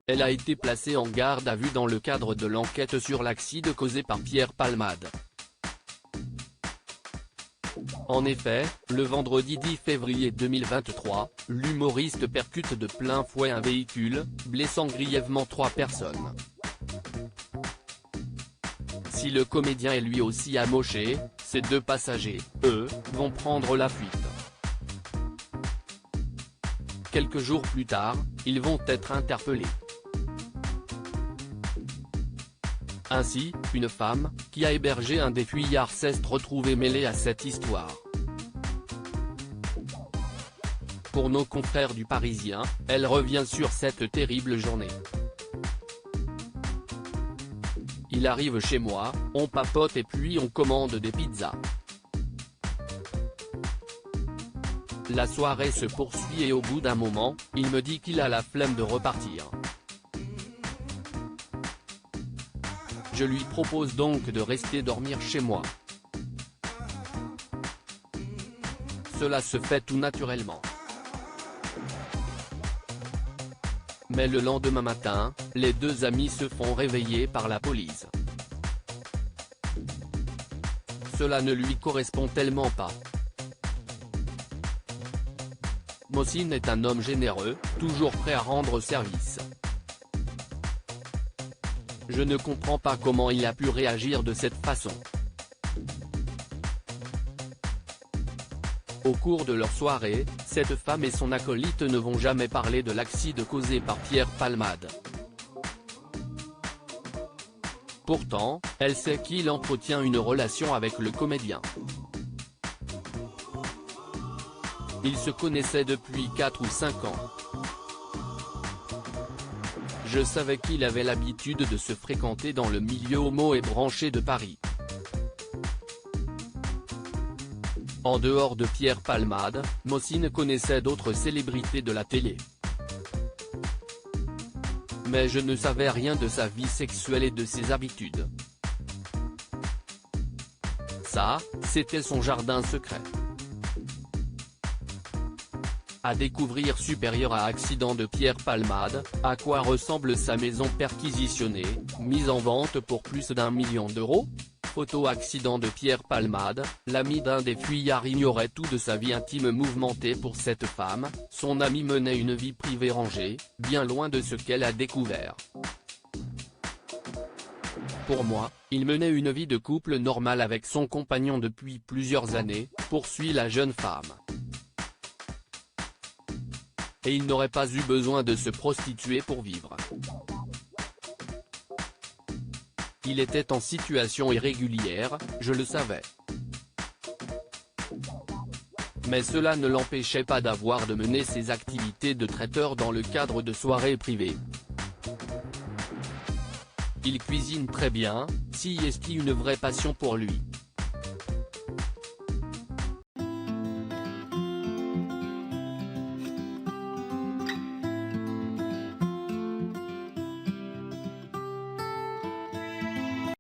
Elle a été placée en garde à vue dans le cadre de l'enquête sur l'accident causé par Pierre Palmade. En effet, le vendredi 10 février 2023, l'humoriste percute de plein fouet un véhicule, blessant grièvement 3 personnes. Si le comédien est lui aussi amoché, ces 2 passagers, eux, vont prendre la fuite. Quelques jours plus tard, ils vont être interpellés. Ainsi, une femme, qui a hébergé un des fuyards s'est retrouvée mêlée à cette histoire. Pour nos confrères du Parisien, elle revient sur cette terrible journée. Il arrive chez moi, on papote et puis on commande des pizzas. La soirée se poursuit et au bout d'un moment, il me dit qu'il a la flemme de repartir. Je lui propose donc de rester dormir chez moi. Cela se fait tout naturellement. Mais le lendemain matin, les 2 amis se font réveiller par la police. Cela ne lui correspond tellement pas. Mossine est un homme généreux, toujours prêt à rendre service. Je ne comprends pas comment il a pu réagir de cette façon. Au cours de leur soirée, cette femme et son acolyte ne vont jamais parler de l'accident causé par Pierre Palmade. Pourtant, elle sait qu'il entretient une relation avec le comédien. Ils se connaissaient depuis 4 ou 5 ans. Je savais qu'il avait l'habitude de se fréquenter dans le milieu homo et branché de Paris. En dehors de Pierre Palmade, Mossine connaissait d'autres célébrités de la télé. Mais je ne savais rien de sa vie sexuelle et de ses habitudes. Ça, c'était son jardin secret. À découvrir supérieur à accident de Pierre Palmade, à quoi ressemble sa maison perquisitionnée, mise en vente pour plus d'1 million d'euros ? Photo accident de Pierre Palmade, l'ami d'un des fuyards ignorait tout de sa vie intime mouvementée pour cette femme, son ami menait une vie privée rangée, bien loin de ce qu'elle a découvert. Pour moi, il menait une vie de couple normale avec son compagnon depuis plusieurs années, poursuit la jeune femme. Et il n'aurait pas eu besoin de se prostituer pour vivre. Il était en situation irrégulière, je le savais. Mais cela ne l'empêchait pas d'avoir de mener ses activités de traiteur dans le cadre de soirées privées. Il cuisine très bien, si est une vraie passion pour lui.